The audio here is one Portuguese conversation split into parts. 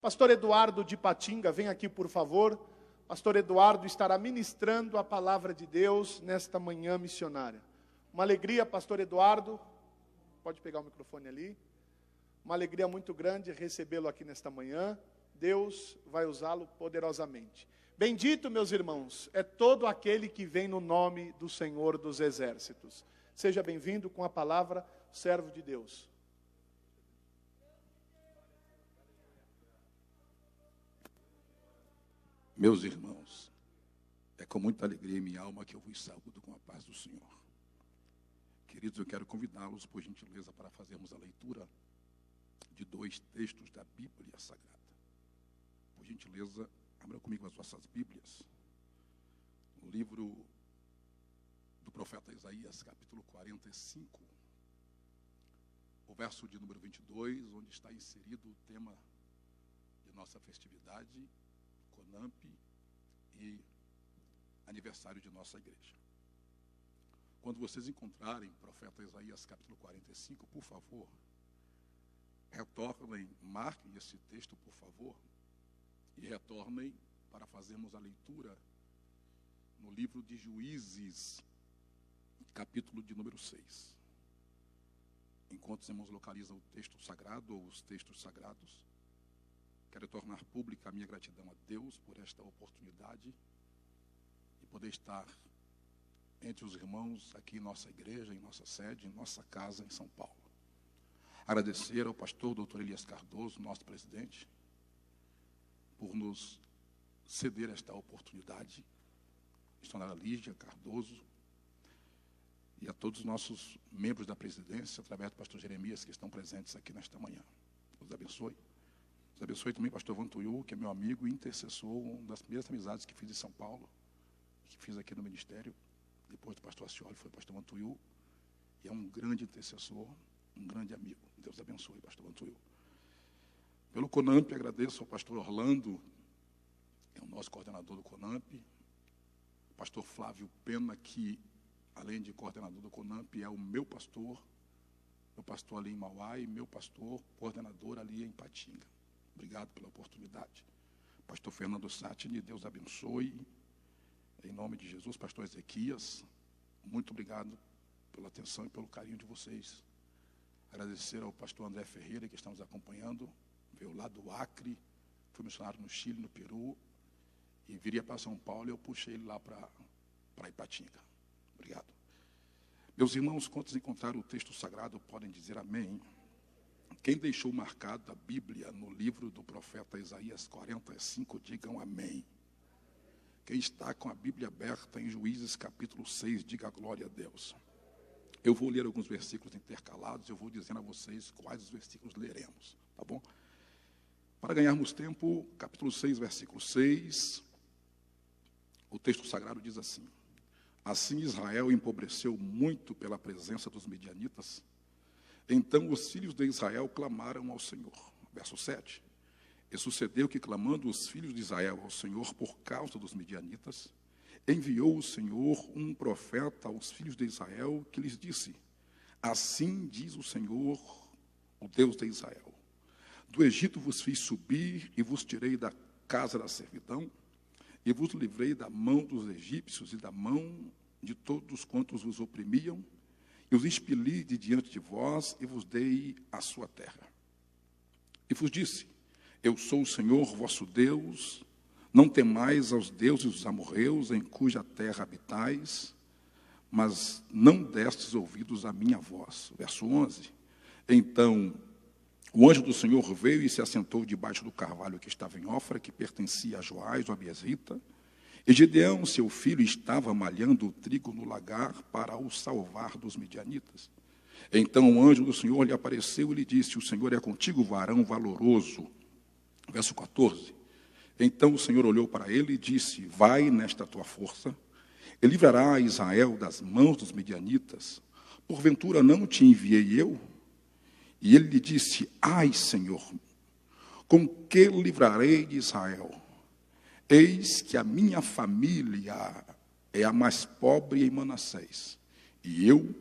Pastor Eduardo de Patinga, vem aqui por favor. Pastor Eduardo estará ministrando a palavra de Deus nesta manhã missionária. Uma alegria, Pastor Eduardo, pode pegar o microfone ali. Uma alegria muito grande recebê-lo aqui nesta manhã. Deus vai usá-lo poderosamente. Bendito, meus irmãos, é todo aquele que vem no nome do Senhor dos Exércitos. Seja bem-vindo com a palavra, servo de Deus. Meus irmãos, é com muita alegria em minha alma que eu vos saúdo com a paz do Senhor. Queridos, eu quero convidá-los, por gentileza, para fazermos a leitura de 2 textos da Bíblia Sagrada. Por gentileza, abram comigo as vossas Bíblias. No livro do profeta Isaías, capítulo 45, o verso de número 22, onde está inserido o tema de nossa festividade, CONAMP e aniversário de nossa igreja. Quando vocês encontrarem profeta Isaías capítulo 45, por favor, retornem, marquem esse texto, por favor, e retornem para fazermos a leitura no livro de Juízes, capítulo de número 6. Enquanto os irmãos localizam o texto sagrado ou os textos sagrados, quero tornar pública a minha gratidão a Deus por esta oportunidade e poder estar entre os irmãos aqui em nossa igreja, em nossa sede, em nossa casa em São Paulo. Agradecer ao pastor Dr. Elias Cardoso, nosso presidente, por nos ceder esta oportunidade, missionária Lígia Cardoso, e a todos os nossos membros da presidência, através do pastor Jeremias, que estão presentes aqui nesta manhã. Deus abençoe. Deus abençoe também o pastor Vantuiu, que é meu amigo e intercessor, uma das primeiras amizades que fiz em São Paulo, que fiz aqui no ministério. Depois do pastor Acioli, foi o pastor Vantuiu, e é um grande intercessor, um grande amigo. Deus abençoe, pastor Vantuiu. Pelo CONAMP, agradeço ao pastor Orlando, que é o nosso coordenador do CONAMP, pastor Flávio Pena, que, além de coordenador do CONAMP, é o meu pastor ali em Mauá e meu pastor, coordenador ali em Patinga. Obrigado pela oportunidade. Pastor Fernando Satini, Deus abençoe. Em nome de Jesus, pastor Ezequias, muito obrigado pela atenção e pelo carinho de vocês. Agradecer ao pastor André Ferreira, que está nos acompanhando, veio lá do Acre, foi missionário no Chile, no Peru, e viria para São Paulo e eu puxei ele lá para Ipatinga. Obrigado. Meus irmãos, quantos encontraram o texto sagrado, podem dizer amém. Quem deixou marcado a Bíblia no livro do profeta Isaías 45, digam amém. Quem está com a Bíblia aberta em Juízes capítulo 6, diga glória a Deus. Eu vou ler alguns versículos intercalados, eu vou dizendo a vocês quais os versículos leremos, tá bom? Para ganharmos tempo, capítulo 6, versículo 6, o texto sagrado diz assim: Assim Israel empobreceu muito pela presença dos midianitas. Então os filhos de Israel clamaram ao Senhor. Verso 7. E sucedeu que, clamando os filhos de Israel ao Senhor por causa dos midianitas, enviou o Senhor um profeta aos filhos de Israel, que lhes disse: Assim diz o Senhor, o Deus de Israel: Do Egito vos fiz subir e vos tirei da casa da servidão, e vos livrei da mão dos egípcios e da mão de todos quantos vos oprimiam, e os expeli de diante de vós, e vos dei a sua terra. E vos disse: Eu sou o Senhor vosso Deus, não temais aos deuses dos amorreus, em cuja terra habitais, mas não destes ouvidos à minha voz. Verso 11. Então o anjo do Senhor veio e se assentou debaixo do carvalho que estava em Ofra, que pertencia a Joás, o abiezrita, e Gideão, seu filho, estava malhando o trigo no lagar para o salvar dos midianitas. Então o anjo do Senhor lhe apareceu e lhe disse: O Senhor é contigo, varão valoroso. Verso 14. Então o Senhor olhou para ele e disse: Vai nesta tua força, e livrará Israel das mãos dos midianitas. Porventura não te enviei eu? E ele lhe disse: Ai, Senhor, com que livrarei de Israel? Eis que a minha família é a mais pobre em Manassés, e eu,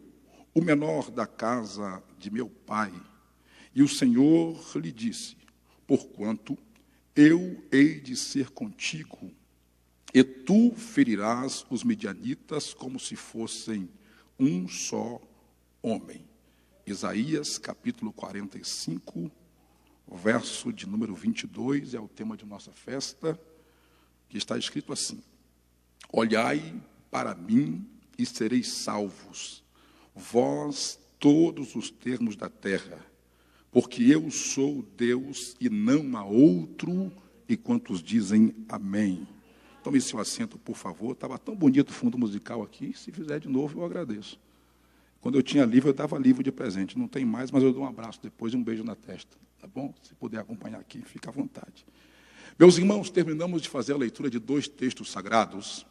o menor da casa de meu pai. E o Senhor lhe disse: porquanto eu hei de ser contigo, e tu ferirás os midianitas como se fossem um só homem. Isaías, capítulo 45, verso de número 22, é o tema de nossa festa, que está escrito assim: olhai para mim e sereis salvos, vós todos os termos da terra, porque eu sou Deus e não há outro, e quantos dizem amém. Tome seu assento, por favor. Estava tão bonito o fundo musical aqui, se fizer de novo eu agradeço. Quando eu tinha livro, eu dava livro de presente. Não tem mais, mas eu dou um abraço depois e um beijo na testa. Tá bom? Se puder acompanhar aqui, fica à vontade. Meus irmãos, terminamos de fazer a leitura de 2 textos sagrados.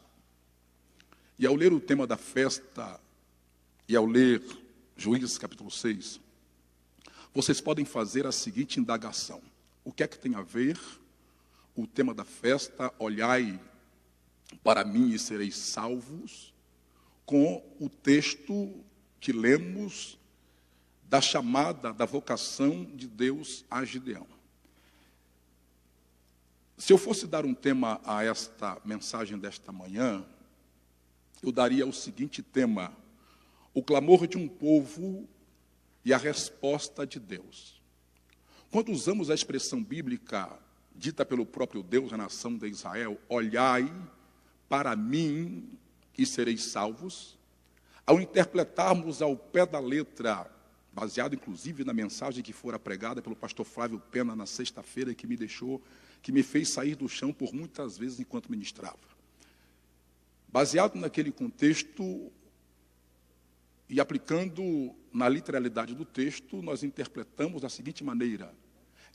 E ao ler o tema da festa, e ao ler Juízes capítulo 6, vocês podem fazer a seguinte indagação: o que é que tem a ver o tema da festa, olhai para mim e sereis salvos, com o texto que lemos da chamada, da vocação de Deus a Gideão? Se eu fosse dar um tema a esta mensagem desta manhã, eu daria o seguinte tema: o clamor de um povo e a resposta de Deus. Quando usamos a expressão bíblica dita pelo próprio Deus à nação de Israel, olhai para mim e sereis salvos, ao interpretarmos ao pé da letra, baseado inclusive na mensagem que fora pregada pelo pastor Flávio Pena na sexta-feira, que me fez sair do chão por muitas vezes enquanto ministrava. Baseado naquele contexto e aplicando na literalidade do texto, nós interpretamos da seguinte maneira: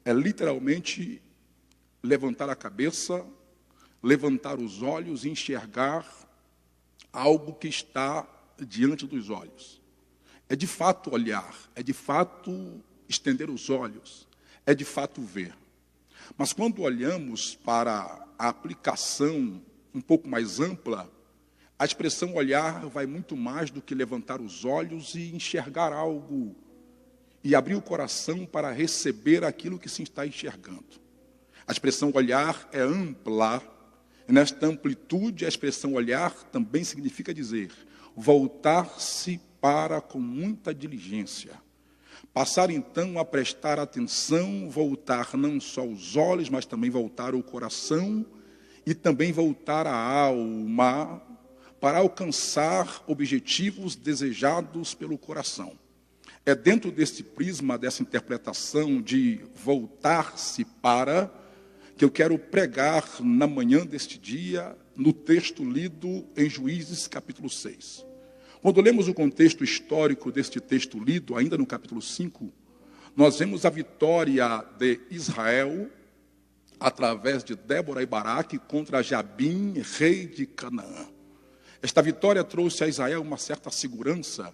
é literalmente levantar a cabeça, levantar os olhos e enxergar algo que está diante dos olhos. É de fato olhar, é de fato estender os olhos, é de fato ver. Mas quando olhamos para a aplicação um pouco mais ampla, a expressão olhar vai muito mais do que levantar os olhos e enxergar algo e abrir o coração para receber aquilo que se está enxergando. A expressão olhar é ampla, e nesta amplitude a expressão olhar também significa dizer voltar-se para com muita diligência. Passar então a prestar atenção, voltar não só os olhos, mas também voltar o coração e também voltar a alma para alcançar objetivos desejados pelo coração. É dentro desse prisma, dessa interpretação de voltar-se para, que eu quero pregar na manhã deste dia, no texto lido em Juízes capítulo 6. Quando lemos o contexto histórico deste texto lido, ainda no capítulo 5, nós vemos a vitória de Israel, através de Débora e Baraque, contra Jabim, rei de Canaã. Esta vitória trouxe a Israel uma certa segurança.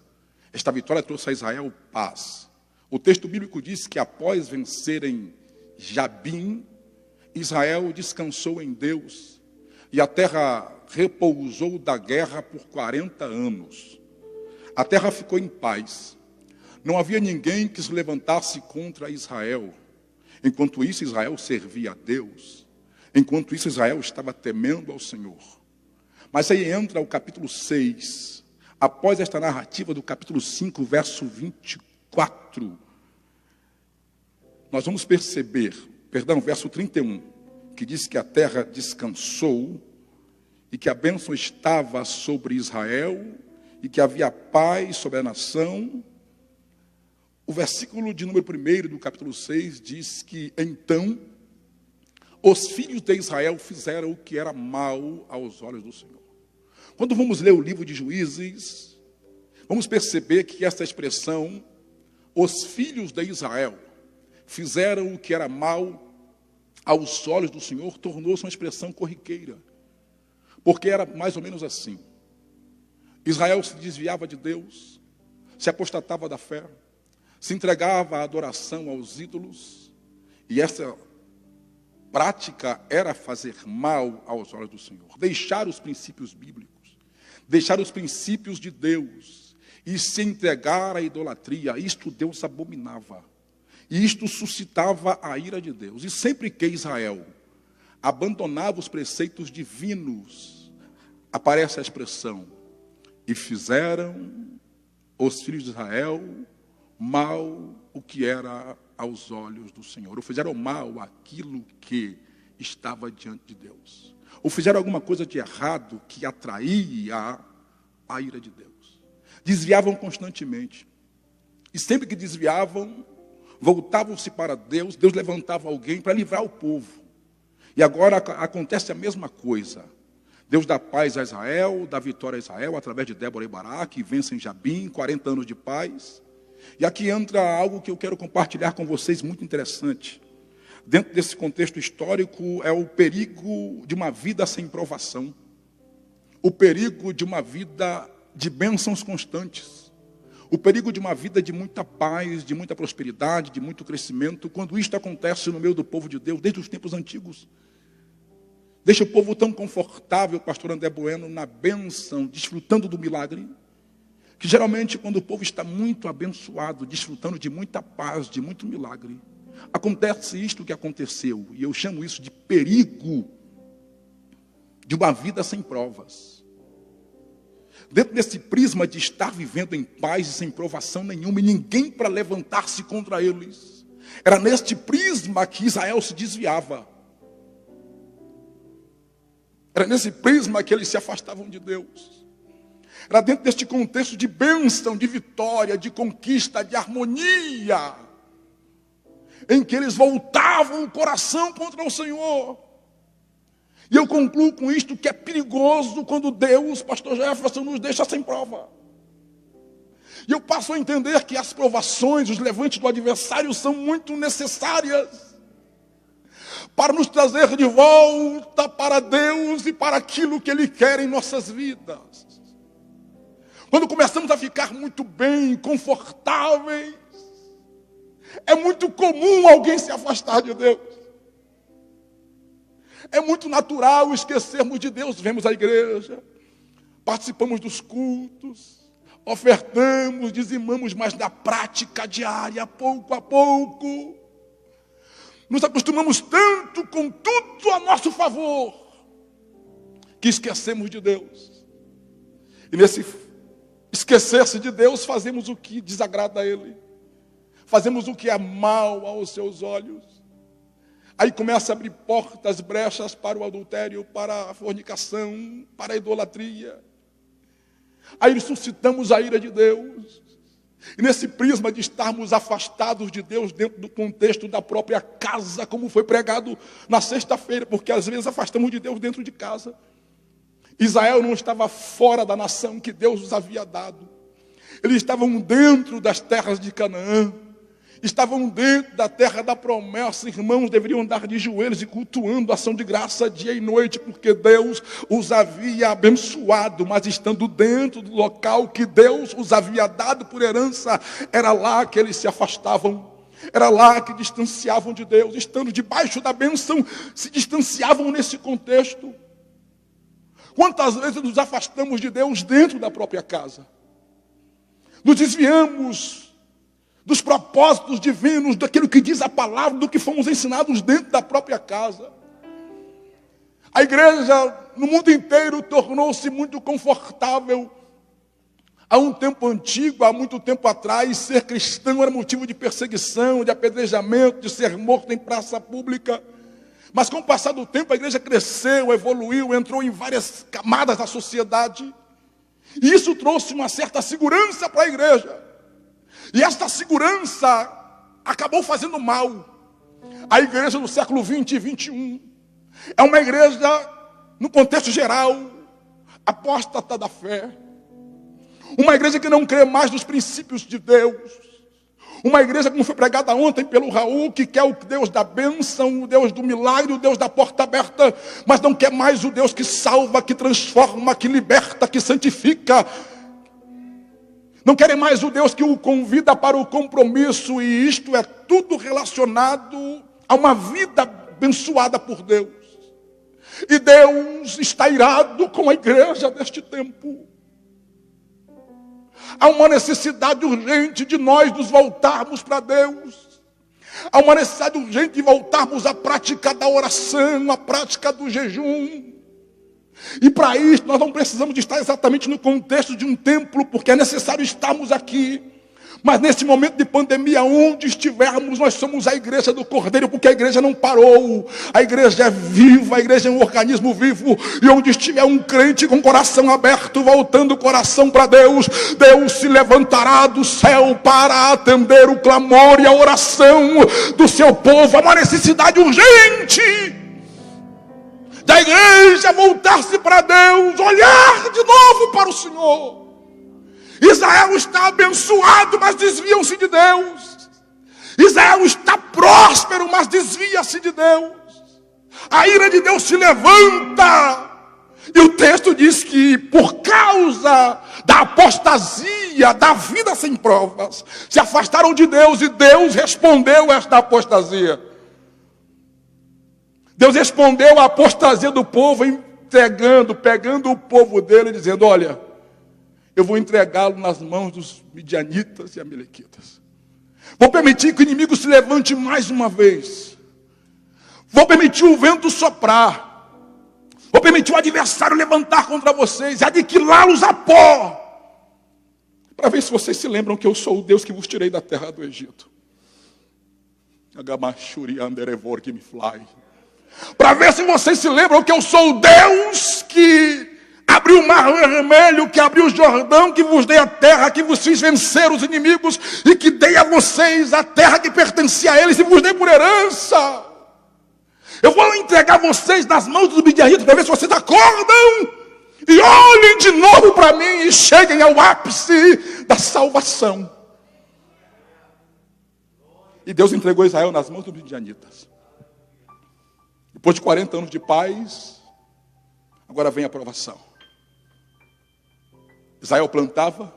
Esta vitória trouxe a Israel paz. O texto bíblico diz que após vencerem Jabim, Israel descansou em Deus e a terra repousou da guerra por 40 anos. A terra ficou em paz. Não havia ninguém que se levantasse contra Israel. Enquanto isso, Israel servia a Deus. Enquanto isso, Israel estava temendo ao Senhor. Mas aí entra o capítulo 6, após esta narrativa do capítulo 5, verso 24, nós vamos perceber, verso 31, que diz que a terra descansou, e que a bênção estava sobre Israel, e que havia paz sobre a nação. O versículo de número 1 do capítulo 6 diz que, então, os filhos de Israel fizeram o que era mal aos olhos do Senhor. Quando vamos ler o livro de Juízes, vamos perceber que essa expressão, os filhos de Israel fizeram o que era mal aos olhos do Senhor, tornou-se uma expressão corriqueira. Porque era mais ou menos assim: Israel se desviava de Deus, se apostatava da fé, se entregava à adoração aos ídolos, e essa prática era fazer mal aos olhos do Senhor, deixar os princípios bíblicos, deixar os princípios de Deus e se entregar à idolatria. Isto Deus abominava, e isto suscitava a ira de Deus. E sempre que Israel abandonava os preceitos divinos. Aparece a expressão: e fizeram os filhos de Israel mal o que era aos olhos do Senhor. Ou fizeram mal aquilo que estava diante de Deus. Ou fizeram alguma coisa de errado que atraía a ira de Deus. Desviavam constantemente. E sempre que desviavam, voltavam-se para Deus. Deus levantava alguém para livrar o povo. E agora acontece a mesma coisa. Deus dá paz a Israel, dá vitória a Israel, através de Débora e Baraque, vencem Jabim, 40 anos de paz. E aqui entra algo que eu quero compartilhar com vocês, muito interessante. Dentro desse contexto histórico, é o perigo de uma vida sem provação. O perigo de uma vida de bênçãos constantes. O perigo de uma vida de muita paz, de muita prosperidade, de muito crescimento, quando isto acontece no meio do povo de Deus, desde os tempos antigos. Deixa o povo tão confortável, pastor André Bueno, na bênção, desfrutando do milagre, que geralmente quando o povo está muito abençoado, desfrutando de muita paz, de muito milagre, acontece isto que aconteceu, e eu chamo isso de perigo de uma vida sem provas. Dentro desse prisma de estar vivendo em paz e sem provação nenhuma, e ninguém para levantar-se contra eles, era neste prisma que Israel se desviava. Era nesse prisma que eles se afastavam de Deus. Era dentro deste contexto de bênção, de vitória, de conquista, de harmonia, em que eles voltavam o coração contra o Senhor. E eu concluo com isto que é perigoso quando Deus, pastor Jefferson, nos deixa sem prova. E eu passo a entender que as provações, os levantes do adversário são muito necessárias para nos trazer de volta para Deus e para aquilo que Ele quer em nossas vidas. Quando começamos a ficar muito bem, confortáveis, é muito comum alguém se afastar de Deus. É muito natural esquecermos de Deus. Vemos a igreja, participamos dos cultos, ofertamos, dizimamos, mas na prática diária, pouco a pouco, nos acostumamos tanto com tudo a nosso favor, que esquecemos de Deus. E nesse esquecer-se de Deus, fazemos o que desagrada a Ele. Fazemos o que é mal aos seus olhos. Aí começa a abrir portas, brechas para o adultério, para a fornicação, para a idolatria. Aí suscitamos a ira de Deus. E nesse prisma de estarmos afastados de Deus dentro do contexto da própria casa, como foi pregado na sexta-feira, porque às vezes afastamos de Deus dentro de casa. Israel não estava fora da nação que Deus os havia dado. Eles estavam dentro das terras de Canaã. Estavam dentro da terra da promessa. Irmãos, deveriam andar de joelhos e cultuando a ação de graça dia e noite, porque Deus os havia abençoado, mas estando dentro do local que Deus os havia dado por herança, era lá que eles se afastavam, era lá que distanciavam de Deus. Estando debaixo da bênção, se distanciavam nesse contexto. Quantas vezes nos afastamos de Deus dentro da própria casa? Nos desviamos dos propósitos divinos, daquilo que diz a palavra, do que fomos ensinados dentro da própria casa. A igreja no mundo inteiro tornou-se muito confortável. Há um tempo antigo, há muito tempo atrás, ser cristão era motivo de perseguição, de apedrejamento, de ser morto em praça pública. Mas com o passar do tempo a igreja cresceu, evoluiu, entrou em várias camadas da sociedade. E isso trouxe uma certa segurança para a igreja. E esta segurança acabou fazendo mal. A igreja do século 20 e 21 é uma igreja, no contexto geral, apóstata da fé. Uma igreja que não crê mais nos princípios de Deus. Uma igreja, como foi pregada ontem pelo Raul, que quer o Deus da bênção, o Deus do milagre, o Deus da porta aberta, mas não quer mais o Deus que salva, que transforma, que liberta, que santifica. Não querem mais o Deus que o convida para o compromisso, e isto é tudo relacionado a uma vida abençoada por Deus. E Deus está irado com a igreja deste tempo. Há uma necessidade urgente de nós nos voltarmos para Deus. Há uma necessidade urgente de voltarmos à prática da oração, à prática do jejum. E para isso nós não precisamos de estar exatamente no contexto de um templo, porque é necessário estarmos aqui. Mas nesse momento de pandemia, onde estivermos, nós somos a igreja do Cordeiro, porque a igreja não parou. A igreja é viva, a igreja é um organismo vivo. E onde estiver um crente com o coração aberto, voltando o coração para Deus, Deus se levantará do céu para atender o clamor e a oração do seu povo. Há uma necessidade urgente da igreja voltar-se para Deus, olhar de novo para o Senhor. Israel está abençoado, mas desviam-se de Deus. Israel está próspero, mas desvia-se de Deus. A ira de Deus se levanta. E o texto diz que por causa da apostasia, da vida sem provas, se afastaram de Deus e Deus respondeu a esta apostasia. Deus respondeu à apostasia do povo, pegando o povo dele, dizendo: olha, eu vou entregá-lo nas mãos dos midianitas e amalequitas. Vou permitir que o inimigo se levante mais uma vez. Vou permitir o vento soprar. Vou permitir o adversário levantar contra vocês e aniquilá-los a pó. Para ver se vocês se lembram que eu sou o Deus que vos tirei da terra do Egito. Para ver se vocês se lembram que eu sou o Deus que abriu o mar vermelho, que abriu o Jordão, que vos dei a terra, que vos fiz vencer os inimigos e que dei a vocês a terra que pertencia a eles e vos dei por herança. Eu vou entregar vocês nas mãos dos midianitas para ver se vocês acordam e olhem de novo para mim e cheguem ao ápice da salvação. E Deus entregou Israel nas mãos dos midianitas. Depois de 40 anos de paz, agora vem a provação. Israel plantava,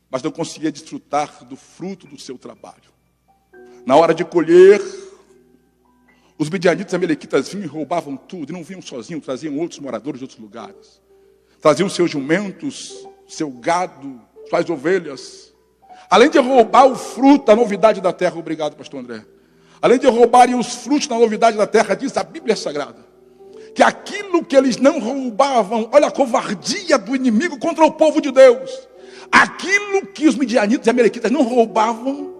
mas não conseguia desfrutar do fruto do seu trabalho. Na hora de colher, os midianitas e amalequitas vinham e roubavam tudo. E não vinham sozinhos, traziam outros moradores de outros lugares. Traziam seus jumentos, seu gado, suas ovelhas. Além de roubar o fruto, a novidade da terra. Obrigado, pastor André. Além de roubarem os frutos da novidade da terra, diz a Bíblia Sagrada, que aquilo que eles não roubavam, olha a covardia do inimigo contra o povo de Deus. Aquilo que os midianitas e amalequitas não roubavam,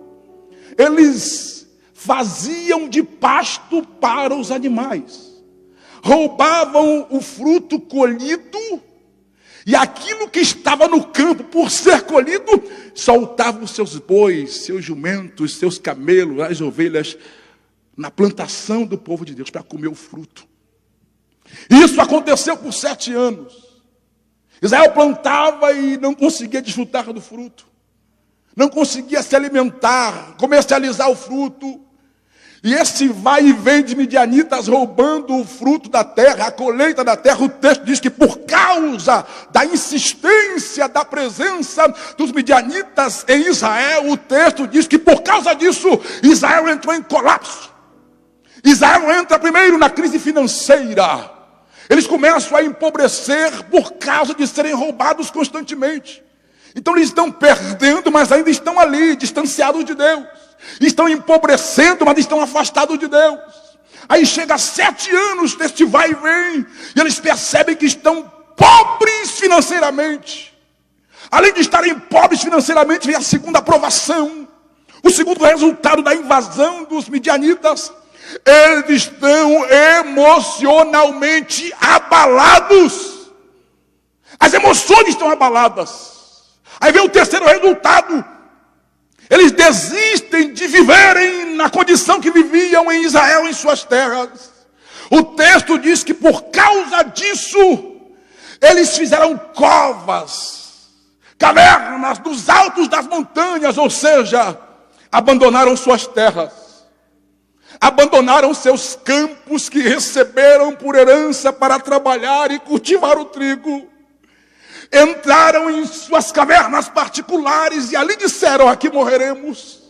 eles faziam de pasto para os animais. Roubavam o fruto colhido e aquilo que estava no campo por ser colhido, soltavam os seus bois, seus jumentos, seus camelos, as ovelhas na plantação do povo de Deus para comer o fruto. Isso aconteceu por 7 anos. Israel plantava e não conseguia desfrutar do fruto. Não conseguia se alimentar, comercializar o fruto. E esse vai e vem de midianitas roubando o fruto da terra, a colheita da terra. O texto diz que por causa da insistência da presença dos midianitas em Israel, o texto diz que por causa disso, Israel entrou em colapso. Israel entra primeiro na crise financeira. Eles começam a empobrecer por causa de serem roubados constantemente. Então eles estão perdendo, mas ainda estão ali, distanciados de Deus. Estão empobrecendo, mas estão afastados de Deus. Aí chega 7 anos deste vai e vem, e eles percebem que estão pobres financeiramente. Além de estarem pobres financeiramente, vem a segunda provação. O segundo resultado da invasão dos midianitas. Eles estão emocionalmente abalados. As emoções estão abaladas. Aí vem o terceiro resultado. Eles desistem de viverem na condição que viviam em Israel, em suas terras. O texto diz que por causa disso, eles fizeram covas, cavernas nos altos das montanhas, ou seja, abandonaram suas terras. Abandonaram seus campos que receberam por herança para trabalhar e cultivar o trigo. Entraram em suas cavernas particulares e ali disseram: aqui morreremos.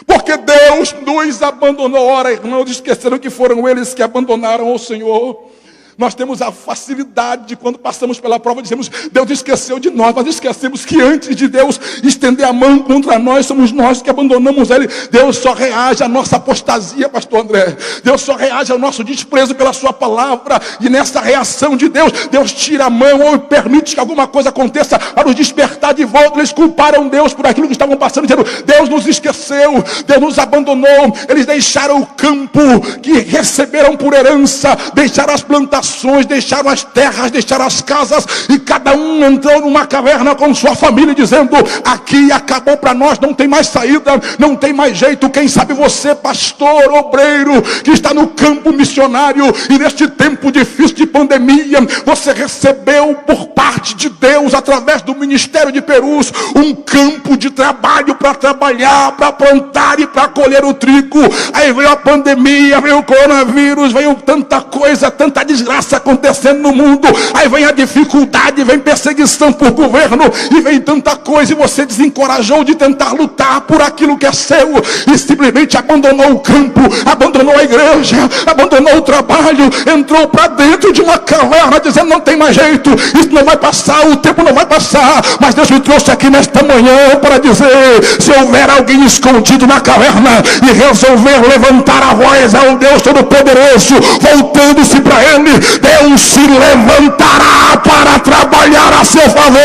Porque Deus nos abandonou. Ora, irmãos, esqueceram que foram eles que abandonaram o Senhor. Nós temos a facilidade de, quando passamos pela prova, dizemos: Deus esqueceu de nós. Mas esquecemos que antes de Deus estender a mão contra nós, somos nós que abandonamos Ele. Deus só reage à nossa apostasia, pastor André. Deus só reage ao nosso desprezo pela sua palavra. E nessa reação de Deus, Deus tira a mão ou permite que alguma coisa aconteça para nos despertar de volta. Eles culparam Deus por aquilo que estavam passando, dizendo: Deus nos esqueceu, Deus nos abandonou. Eles deixaram o campo que receberam por herança, deixaram as plantações, deixaram as terras, deixaram as casas, e cada um entrou numa caverna com sua família, dizendo: aqui acabou para nós, não tem mais saída, não tem mais jeito. Quem sabe você, pastor, obreiro, que está no campo missionário, e neste tempo difícil de pandemia, você recebeu por parte de Deus, através do ministério de Perus, um campo de trabalho para trabalhar, para plantar e para colher o trigo. Aí veio a pandemia, veio o coronavírus, veio tanta coisa, tanta desgraça acontecendo no mundo. Aí vem a dificuldade, vem perseguição por governo, e vem tanta coisa, e você desencorajou de tentar lutar por aquilo que é seu, e simplesmente abandonou o campo, abandonou a igreja, abandonou o trabalho, entrou para dentro de uma caverna, dizendo: não tem mais jeito, isso não vai passar, o tempo não vai passar. Mas Deus me trouxe aqui nesta manhã para dizer: se houver alguém escondido na caverna e resolver levantar a voz ao Deus Todo-Poderoso, voltando-se para Ele, Deus se levantará para trabalhar a seu favor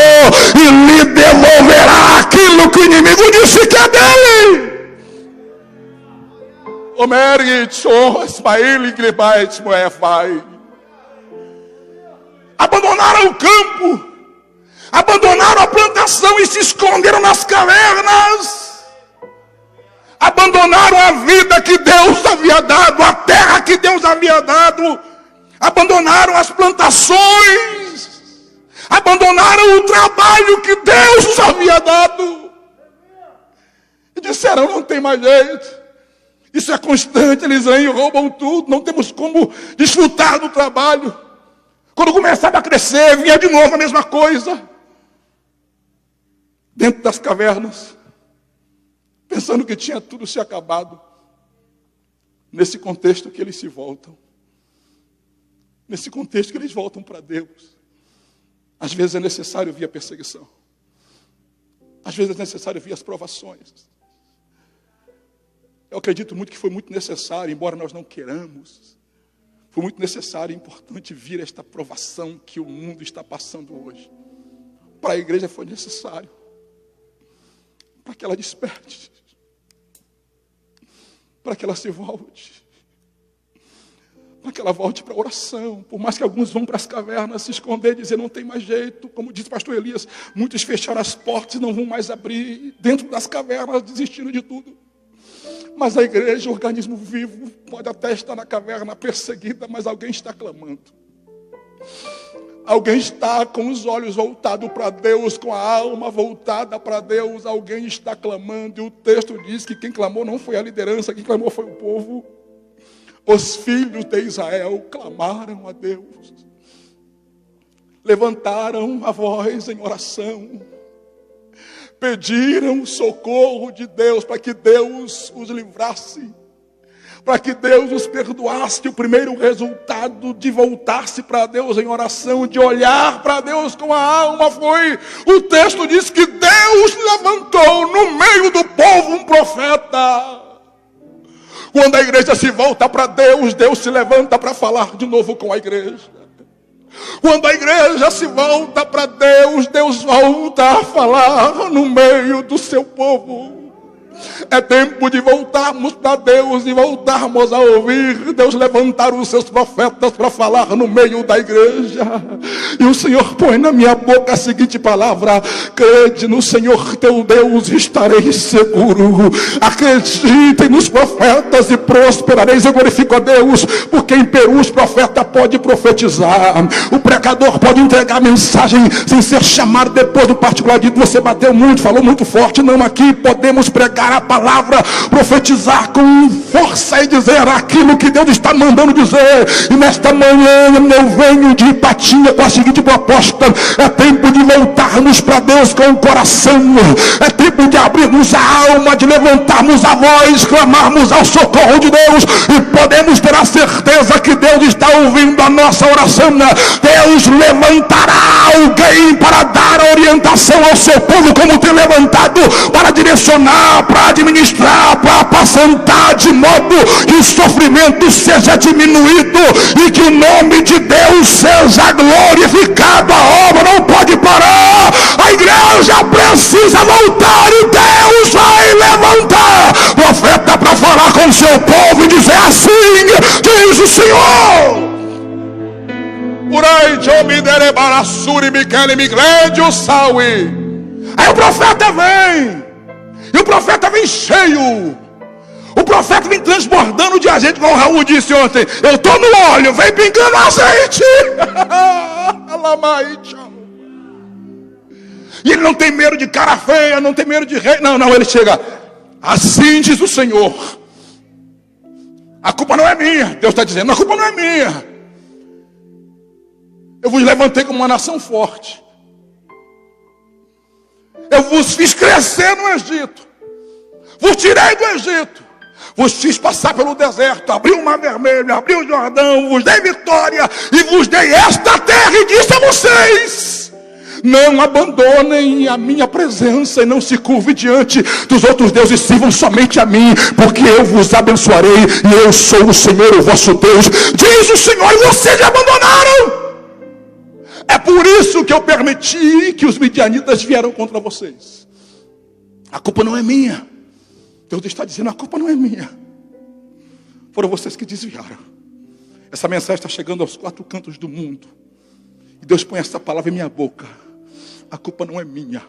e lhe devolverá aquilo que o inimigo disse que é dele. Abandonaram o campo, abandonaram a plantação e se esconderam nas cavernas. Abandonaram a vida que Deus havia dado, a terra que Deus havia dado. Abandonaram as plantações, abandonaram o trabalho que Deus nos havia dado, e disseram: não tem mais jeito, isso é constante, eles vêm e roubam tudo, não temos como desfrutar do trabalho. Quando começava a crescer, vinha de novo a mesma coisa, dentro das cavernas, pensando que tinha tudo se acabado. Nesse contexto que eles se voltam, nesse contexto que eles voltam para Deus. Às vezes é necessário vir a perseguição, às vezes é necessário vir as provações. Eu acredito muito que foi muito necessário, embora nós não queiramos, foi muito necessário e importante vir esta provação que o mundo está passando hoje. Para a igreja foi necessário, para que ela desperte, para que ela se volte, para que ela volte para a oração. Por mais que alguns vão para as cavernas se esconder, dizer: não tem mais jeito, como disse o pastor Elias, muitos fecharam as portas e não vão mais abrir, dentro das cavernas, desistindo de tudo. Mas a igreja, o organismo vivo, pode até estar na caverna perseguida, mas alguém está clamando. Alguém está com os olhos voltados para Deus, com a alma voltada para Deus. Alguém está clamando, e o texto diz que quem clamou não foi a liderança, quem clamou foi o povo. Os filhos de Israel clamaram a Deus, levantaram a voz em oração, pediram socorro de Deus para que Deus os livrasse, para que Deus os perdoasse. O primeiro resultado de voltar-se para Deus em oração, de olhar para Deus com a alma, foi: o texto diz que Deus levantou no meio do povo um profeta. Quando a igreja se volta para Deus, Deus se levanta para falar de novo com a igreja. Quando a igreja se volta para Deus, Deus volta a falar no meio do seu povo. É tempo de voltarmos para Deus e voltarmos a ouvir Deus levantar os seus profetas para falar no meio da igreja. E o Senhor põe na minha boca a seguinte palavra: crede no Senhor teu Deus e estareis seguro. Acreditem nos profetas e prosperareis. Eu glorifico a Deus, porque em Perus o profeta pode profetizar, o pregador pode entregar mensagem sem ser chamado depois do particular. Dito: você bateu muito, falou muito forte. Não, aqui podemos pregar a palavra, profetizar com força e dizer aquilo que Deus está mandando dizer. E nesta manhã eu venho de Ipatinga com a seguinte proposta: é tempo de voltarmos para Deus com o coração, é tempo de abrirmos a alma, de levantarmos a voz, clamarmos ao socorro de Deus, e podemos ter a certeza certeza que Deus está ouvindo a nossa oração. Deus levantará alguém para dar orientação ao seu povo, como tem levantado, para direcionar, para administrar, para apacentar, de modo que o sofrimento seja diminuído e que o nome de Deus seja glorificado. A obra não pode parar, a igreja precisa voltar e Deus vai levantar profeta para falar com o seu povo e dizer: assim diz o Senhor. Aí o profeta vem, e o profeta vem cheio, o profeta vem transbordando de azeite, como o Raul disse ontem. Eu estou no óleo, vem pingando azeite. E ele não tem medo de cara feia, não tem medo de rei. Não, ele chega: assim diz o Senhor. A culpa não é minha. Deus está dizendo: a culpa não é minha. Eu vos levantei como uma nação forte. Eu vos fiz crescer no Egito. Vos tirei do Egito. Vos fiz passar pelo deserto. Abri o mar vermelho, abri o Jordão. Vos dei vitória e vos dei esta terra. E disse a vocês: não abandonem a minha presença e não se curvem diante dos outros deuses, sirvam somente a mim, porque eu vos abençoarei e eu sou o Senhor, o vosso Deus, diz o Senhor, e vocês me abandonaram. É por isso que eu permiti que os midianitas vieram contra vocês. A culpa não é minha. Deus está dizendo: a culpa não é minha. Foram vocês que desviaram. Essa mensagem está chegando aos 4 cantos do mundo. E Deus põe essa palavra em minha boca: a culpa não é minha.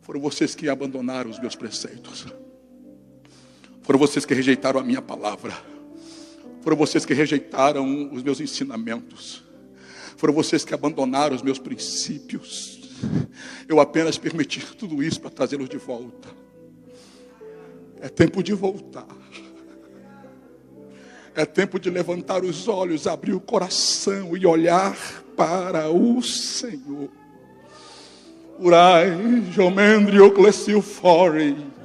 Foram vocês que abandonaram os meus preceitos. Foram vocês que rejeitaram a minha palavra. Foram vocês que rejeitaram os meus ensinamentos. Foram vocês que abandonaram os meus princípios. Eu apenas permiti tudo isso para trazê-los de volta. É tempo de voltar. É tempo de levantar os olhos, abrir o coração e olhar para o Senhor. Urai, Jomendri, Oclessil, Fore.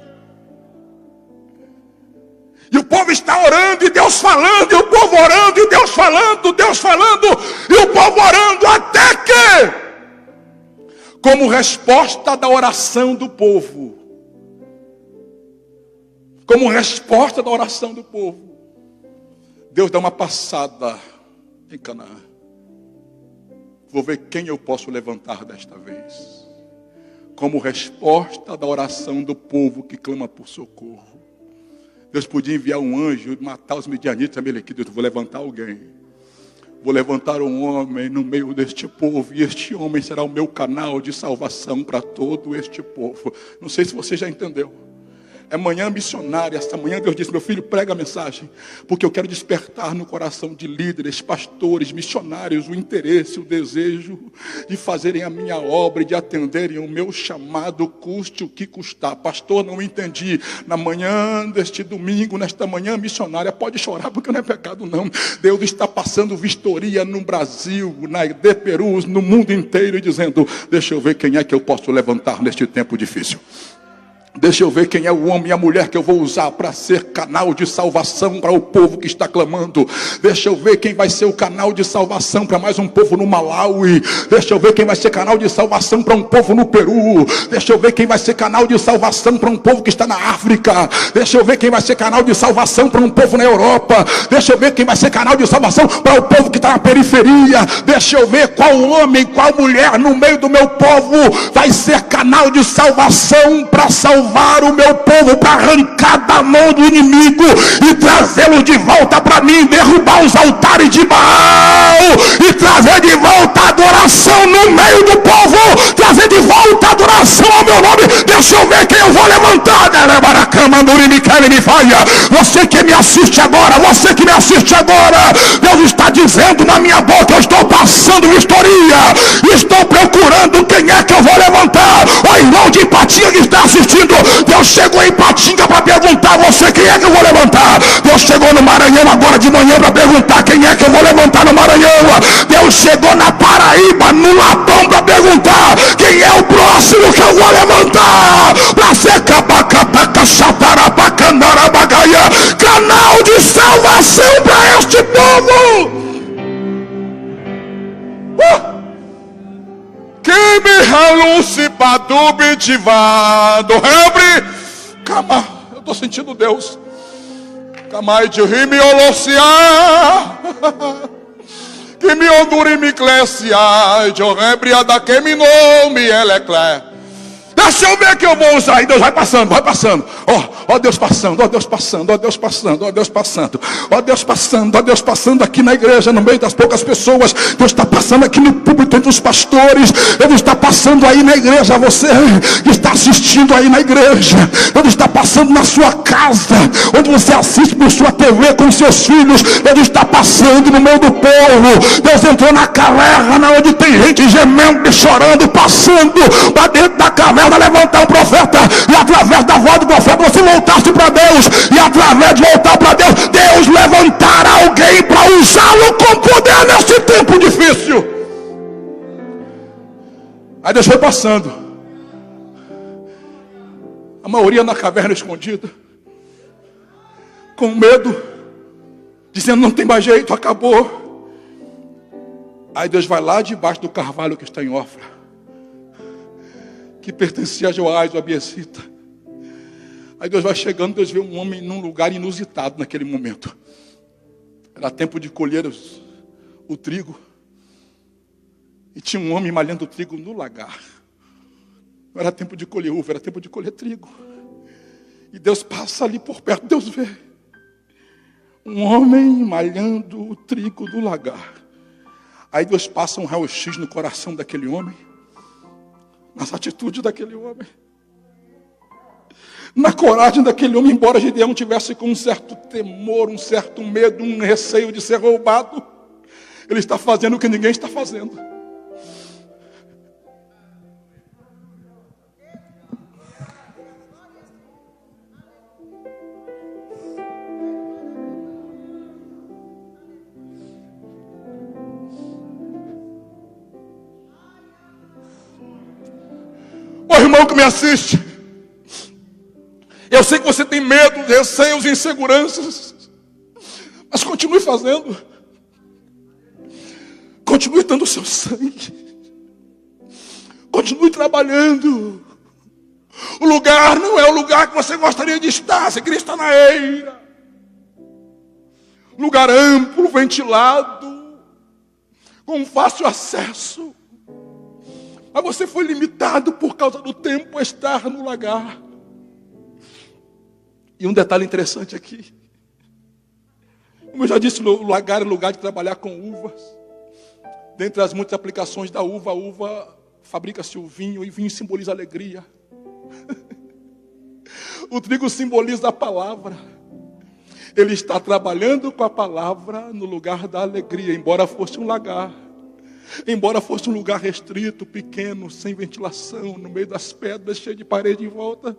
E o povo está orando e Deus falando, e o povo orando e Deus falando, e o povo orando, até que, como resposta da oração do povo, Deus dá uma passada em Canaã. Vou ver quem eu posso levantar desta vez. Como resposta da oração do povo que clama por socorro. Deus podia enviar um anjo e matar os midianitas. Amalequitas. Vou levantar alguém. Vou levantar um homem no meio deste povo. E este homem será o meu canal de salvação para todo este povo. Não sei se você já entendeu. É manhã missionária. Esta manhã Deus disse: meu filho, prega a mensagem, porque eu quero despertar no coração de líderes, pastores, missionários, o interesse, o desejo de fazerem a minha obra e de atenderem o meu chamado, custe o que custar. Pastor, não entendi. Na manhã deste domingo, nesta manhã missionária, pode chorar, porque não é pecado não. Deus está passando vistoria no Brasil, na Perus, no mundo inteiro, e dizendo: deixa eu ver quem é que eu posso levantar neste tempo difícil. Deixa eu ver quem é o homem e a mulher que eu vou usar para ser canal de salvação para o povo que está clamando. Deixa eu ver quem vai ser o canal de salvação para mais um povo no Malawi. Deixa eu ver quem vai ser canal de salvação para um povo no Peru. Deixa eu ver quem vai ser canal de salvação para um povo que está na África. Deixa eu ver quem vai ser canal de salvação para um povo na Europa. Deixa eu ver quem vai ser canal de salvação para o povo que está na periferia. Deixa eu ver qual homem, qual mulher no meio do meu povo vai ser canal de salvação para salvar o meu povo, para arrancar da mão do inimigo e trazê-lo de volta para mim, derrubar os altares de Baal e trazer de volta a adoração no meio do povo, trazer de volta a adoração ao meu nome. Deixa eu ver quem eu vou levantar. Você que me assiste agora, Deus está dizendo na minha boca: eu estou passando vistoria, estou procurando quem é que eu vou levantar. O irmão de Ipatinga que está assistindo, Deus chegou em Ipatinga para perguntar a você quem é que eu vou levantar. Deus chegou no Maranhão agora de manhã para perguntar quem é que eu vou levantar no Maranhão. Deus chegou na Paraíba, no Lapão, para perguntar quem é o próximo que eu vou levantar para ser canal de salvação para este me haluci padubitivado. Rebre. Cama. Eu estou sentindo Deus. Camai de rime olociar. Que me ondure me cleciar. De orrebria da que me nome eleclé. Deixa eu ver que eu vou usar. E Deus vai passando, vai passando. Ó Deus passando, ó Deus passando, ó Deus passando, ó Deus passando. Ó Deus passando, ó Deus passando aqui na igreja, no meio das poucas pessoas. Deus está passando aqui no púlpito entre os pastores. Deus está passando aí na igreja. Você que está assistindo aí na igreja. Deus está passando na sua casa, onde você assiste por sua TV com seus filhos. Deus está passando no meio do povo. Deus entrou na caverna onde tem gente gemendo e chorando, passando para dentro da caverna, levantar um profeta, e através da voz do profeta você voltasse para Deus, e através de voltar para Deus, Deus levantar alguém para usá-lo com poder nesse tempo difícil. Aí Deus foi passando, a maioria na caverna escondida, com medo, dizendo não tem mais jeito, acabou. Aí Deus vai lá debaixo do carvalho que está em Ofra, que pertencia a Joás, o abiezita. Aí Deus vai chegando, Deus vê um homem num lugar inusitado naquele momento. Era tempo de colher o trigo. E tinha um homem malhando o trigo no lagar. Não era tempo de colher uva, era tempo de colher trigo. E Deus passa ali por perto, Deus vê um homem malhando o trigo no lagar. Aí Deus passa um raio-x no coração daquele homem, nas atitudes daquele homem, na coragem daquele homem, embora Gideão tivesse com um certo temor, um certo medo, um receio de ser roubado, ele está fazendo o que ninguém está fazendo. Ô irmão que me assiste, eu sei que você tem medo, receios e inseguranças, mas continue fazendo, continue dando o seu sangue, continue trabalhando. O lugar não é o lugar que você gostaria de estar, você queria estar na eira, lugar amplo, ventilado, com fácil acesso. Mas você foi limitado por causa do tempo a estar no lagar. E um detalhe interessante aqui. Como eu já disse, o lagar é lugar de trabalhar com uvas. Dentre as muitas aplicações da uva, a uva fabrica-se o vinho, e vinho simboliza alegria. O trigo simboliza a palavra. Ele está trabalhando com a palavra no lugar da alegria, embora fosse um lagar. Embora fosse um lugar restrito, pequeno, sem ventilação, no meio das pedras, cheio de parede em volta,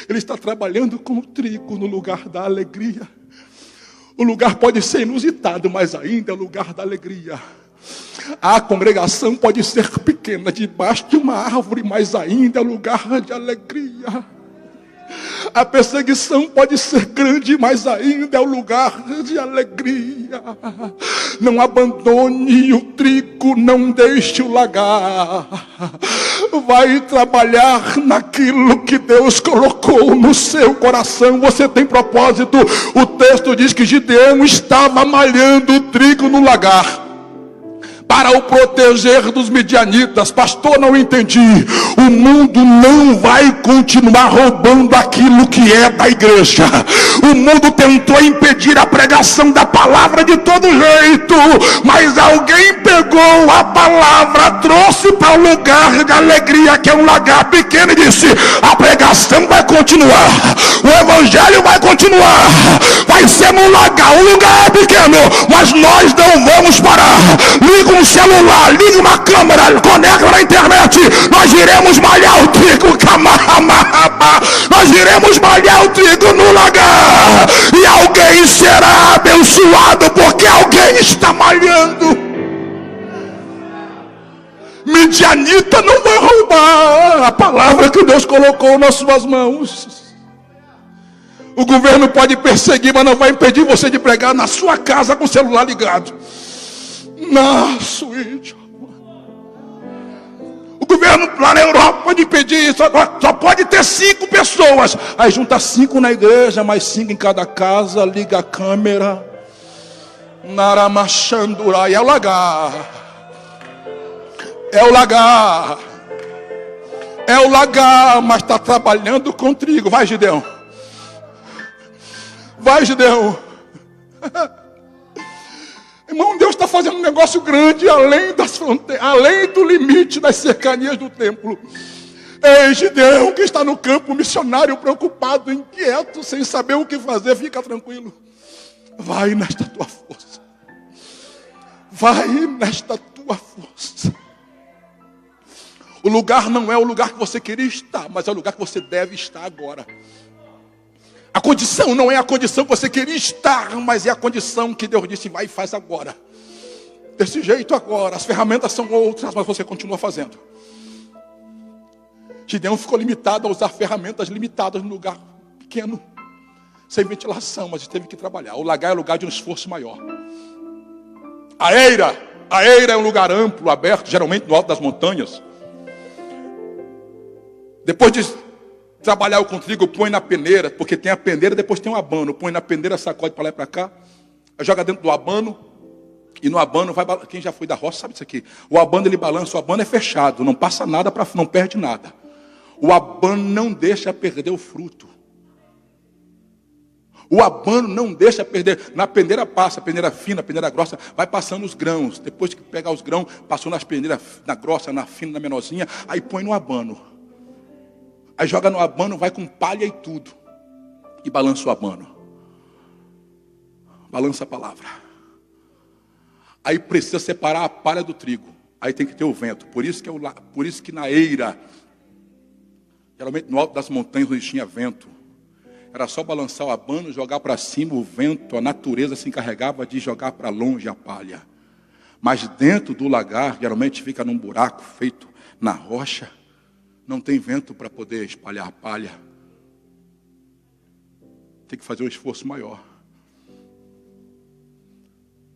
ele está trabalhando com o trigo no lugar da alegria. O lugar pode ser inusitado, mas ainda é o lugar da alegria. A congregação pode ser pequena, debaixo de uma árvore, mas ainda é lugar de alegria. A perseguição pode ser grande, mas ainda é o lugar de alegria. Não abandone o trigo, não deixe o lagar. Vai trabalhar naquilo que Deus colocou no seu coração. Você tem propósito. O texto diz que Gideão estava malhando o trigo no lagar para o proteger dos midianitas. Pastor, não entendi. O mundo não vai continuar roubando aquilo que é da igreja. O mundo tentou impedir a pregação da palavra de todo jeito, mas alguém pegou a palavra, trouxe para o lugar de alegria, que é um lagar pequeno, e disse: a pregação vai continuar, o evangelho vai continuar, vai ser num lagar. O lugar é pequeno, mas nós não vamos parar. Liga um celular, liga uma câmera, conecta na internet, nós iremos malhar o trigo, nós iremos malhar o trigo no lagar, e alguém será abençoado, porque alguém está malhando. Midianita não vai roubar a palavra que Deus colocou nas suas mãos. O governo pode perseguir, mas não vai impedir você de pregar na sua casa com o celular ligado. O governo lá na Europa pode impedir isso. Só pode ter 5 pessoas. Aí junta 5 na igreja, mais 5 em cada casa, liga a câmera. Naramachandurai, é o lagar. É o lagar. É o lagar, mas está trabalhando com trigo. Vai, Gideão. Vai, Gideão. Irmão, Deus está fazendo um negócio grande além das fronteiras, além do limite das cercanias do templo. Ei, Gideão, que está no campo missionário, preocupado, inquieto, sem saber o que fazer, fica tranquilo. Vai nesta tua força. Vai nesta tua força. O lugar não é o lugar que você queria estar, mas é o lugar que você deve estar agora. A condição não é a condição que você queria estar, mas é a condição que Deus disse, vai e faz agora. Desse jeito agora, as ferramentas são outras, mas você continua fazendo. Gideão ficou limitado a usar ferramentas limitadas no lugar pequeno, sem ventilação, mas teve que trabalhar. O lagar é o lugar de um esforço maior. A eira é um lugar amplo, aberto, geralmente no alto das montanhas. Depois de trabalhar com trigo, põe na peneira, porque tem a peneira, depois tem o abano. Põe na peneira, sacode para lá e para cá, joga dentro do abano, e no abano vai. Quem já foi da roça sabe disso aqui. O abano ele balança, o abano é fechado, não passa nada, não perde nada. O abano não deixa perder o fruto. O abano não deixa perder. Na peneira passa, a peneira fina, a peneira grossa, vai passando os grãos. Depois que pegar os grãos, passou nas peneiras, na grossa, na fina, na menorzinha, aí põe no abano. Aí joga no abano, vai com palha e tudo. E balança o abano. Balança a palavra. Aí precisa separar a palha do trigo. Aí tem que ter o vento. Por isso que na eira, geralmente no alto das montanhas onde tinha vento, era só balançar o abano, jogar para cima o vento, a natureza se encarregava de jogar para longe a palha. Mas dentro do lagar, geralmente fica num buraco feito na rocha, não tem vento para poder espalhar a palha. Tem que fazer um esforço maior.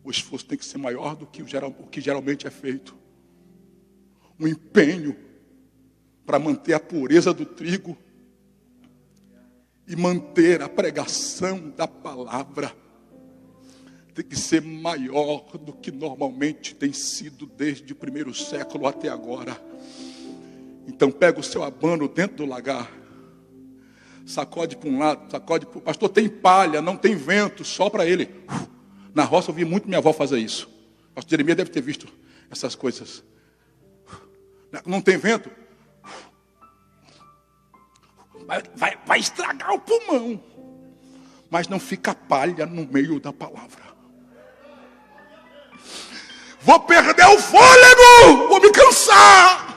O esforço tem que ser maior do que o que geralmente é feito. Um empenho para manter a pureza do trigo e manter a pregação da palavra tem que ser maior do que normalmente tem sido desde o primeiro século até agora. Então pega o seu abano dentro do lagar, sacode para um lado, sacode para o... Pastor, tem palha, não tem vento, sopra ele. Na roça eu vi muito minha avó fazer isso. Pastor Jeremias deve ter visto essas coisas. Não tem vento? Vai estragar o pulmão. Mas não fica palha no meio da palavra. Vou perder o fôlego, vou me cansar.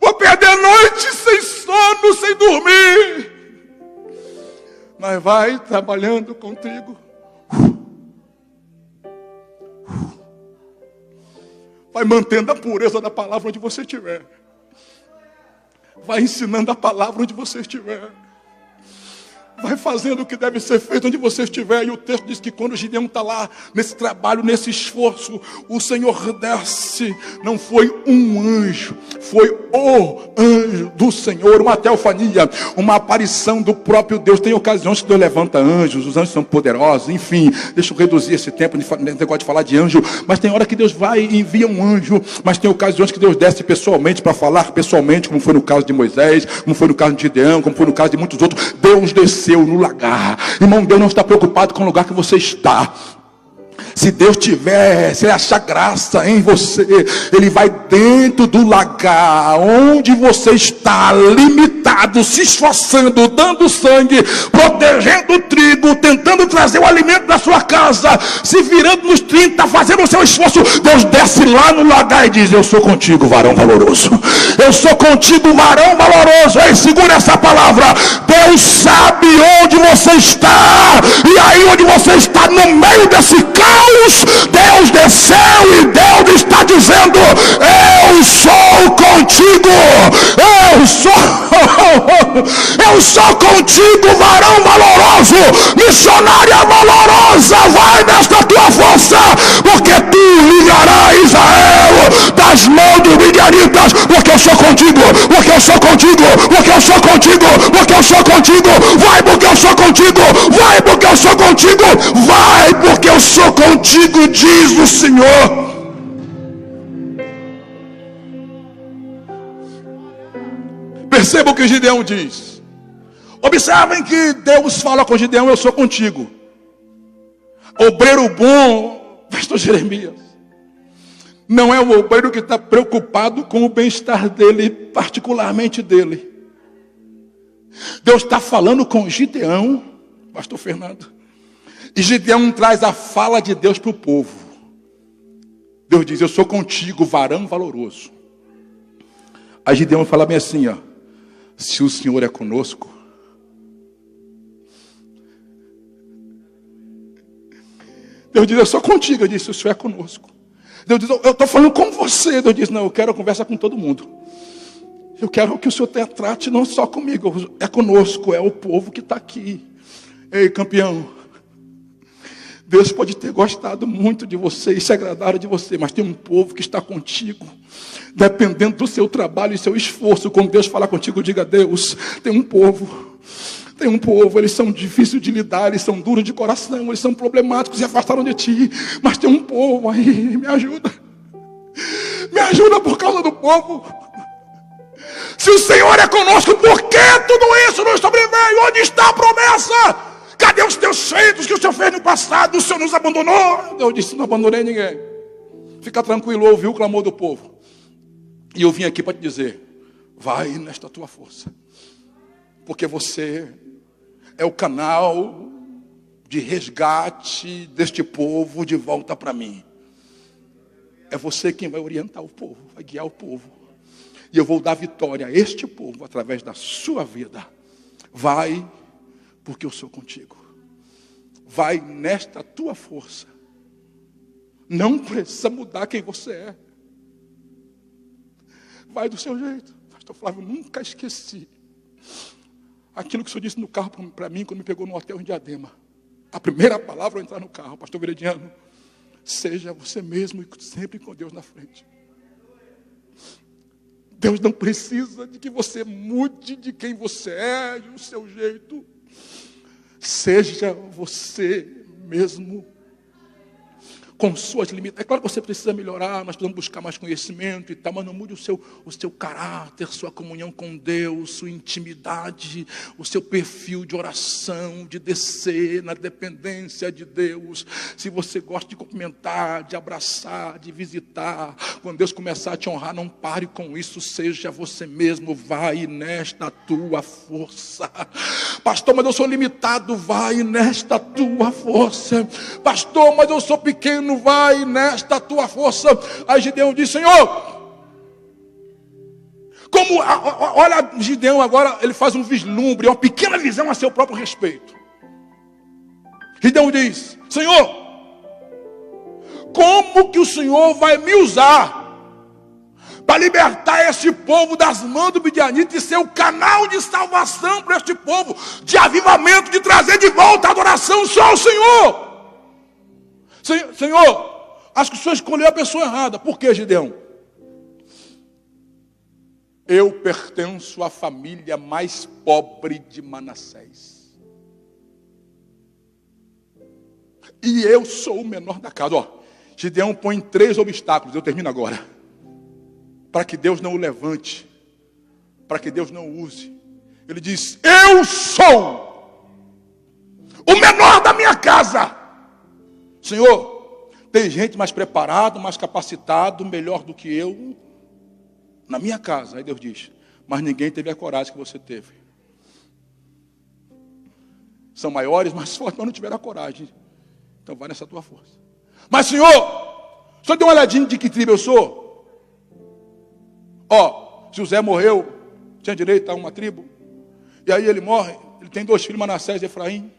Vou perder noite sem sono, sem dormir. Mas vai trabalhando contigo. Vai mantendo a pureza da palavra onde você estiver. Vai ensinando a palavra onde você estiver. Vai fazendo o que deve ser feito onde você estiver. E o texto diz que quando Gideão está lá, nesse trabalho, nesse esforço, o Senhor desce. Não foi um anjo, foi o anjo do Senhor, uma teofania, uma aparição do próprio Deus. Tem ocasiões que Deus levanta anjos, os anjos são poderosos, enfim. Deixa eu reduzir esse tempo, nesse negócio de falar de anjo. Mas tem hora que Deus vai e envia um anjo. Mas tem ocasiões que Deus desce pessoalmente, para falar pessoalmente, como foi no caso de Moisés, como foi no caso de Gideão, como foi no caso de muitos outros. Deus desceu no lagar. Irmão, Deus não está preocupado com o lugar que você está. Se Deus tiver, se Ele achar graça em você, Ele vai dentro do lagar, onde você está, limitado, se esforçando, dando sangue, protegendo o trigo, tentando trazer o alimento da sua casa, se virando nos 30, fazendo o seu esforço. Deus desce lá no lagar e diz: eu sou contigo, varão valoroso. Eu sou contigo, varão valoroso. Ei, segura essa palavra. Deus sabe onde você está. E aí onde você está, no meio desse caos, Deus desceu e Deus está dizendo: eu sou contigo. Eu sou contigo, varão valoroso, missionária valorosa. Vai nesta tua força, porque tu ligarás das mãos dos midianitas, porque eu sou contigo, porque eu sou contigo, porque eu sou contigo, porque eu sou contigo. Vai porque eu sou contigo, vai porque eu sou contigo, vai porque eu sou contigo, diz o Senhor. Perceba o que Gideão diz. Observem que Deus fala com Gideão: eu sou contigo. Obreiro bom, pastor Jeremias, não é o obreiro que está preocupado com o bem-estar dele, particularmente dele. Deus está falando com Gideão, pastor Fernando, e Gideão traz a fala de Deus para o povo. Deus diz: eu sou contigo, varão valoroso. Aí Gideão fala bem assim, ó: se o Senhor é conosco, Deus diz: eu sou contigo. Eu disse: o Senhor é conosco. Deus diz: eu estou falando com você. Deus diz: não, eu quero conversar com todo mundo. Eu quero que o Senhor trate não só comigo, é conosco, é o povo que está aqui. Ei, campeão, Deus pode ter gostado muito de você e se agradar de você, mas tem um povo que está contigo, dependendo do seu trabalho e seu esforço. Quando Deus falar contigo, diga: Deus, tem um povo, eles são difíceis de lidar, eles são duros de coração, eles são problemáticos, se afastaram de ti, mas tem um povo aí, me ajuda por causa do povo. Se o Senhor é conosco, por que tudo isso nos sobreveio? Onde está a promessa? Cadê os teus feitos que o Senhor fez no passado? O Senhor nos abandonou? Deus disse: não abandonei ninguém. Fica tranquilo, ouvi o clamor do povo. E eu vim aqui para te dizer: vai nesta tua força, porque você é o canal de resgate deste povo de volta para mim. É você quem vai orientar o povo, vai guiar o povo. E eu vou dar vitória a este povo através da sua vida. Vai, porque eu sou contigo. Vai nesta tua força. Não precisa mudar quem você é. Vai do seu jeito. Pastor Flávio, nunca esqueci aquilo que o senhor disse no carro para mim, quando me pegou no hotel em Diadema. A primeira palavra ao entrar no carro: pastor Verediano, seja você mesmo e sempre com Deus na frente. Deus não precisa de que você mude de quem você é, do seu jeito. Seja você mesmo, com suas limitações. É claro que você precisa melhorar, nós precisamos buscar mais conhecimento e tal, mas não mude o seu caráter, sua comunhão com Deus, sua intimidade, o seu perfil de oração, de descer na dependência de Deus. Se você gosta de cumprimentar, de abraçar, de visitar, quando Deus começar a te honrar, não pare com isso, seja você mesmo, vai nesta tua força. Pastor, mas eu sou limitado, vai nesta tua força. Pastor, mas eu sou pequeno, vai nesta tua força. Aí Gideão disse: Senhor, olha, Gideão agora, ele faz um vislumbre, uma pequena visão a seu próprio respeito. Gideão diz: Senhor, como que o Senhor vai me usar para libertar este povo das mãos do midianita e ser o canal de salvação para este povo, de avivamento, de trazer de volta a adoração só ao Senhor? Senhor, acho que o Senhor escolheu a pessoa errada. Por quê, Gideão? Eu pertenço à família mais pobre de Manassés. E eu sou o menor da casa. Ó, Gideão põe 3 obstáculos, eu termino agora, para que Deus não o levante, para que Deus não o use. Ele diz: eu sou o menor da minha casa. Senhor, tem gente mais preparado, mais capacitado, melhor do que eu na minha casa. Aí Deus diz: mas ninguém teve a coragem que você teve. São maiores, mais fortes, mas não tiveram a coragem. Então vai nessa tua força. Mas Senhor, o Senhor deu uma olhadinha de que tribo eu sou? Ó, José morreu, tinha direito a uma tribo. E aí ele morre, ele tem 2 filhos, Manassés e Efraim.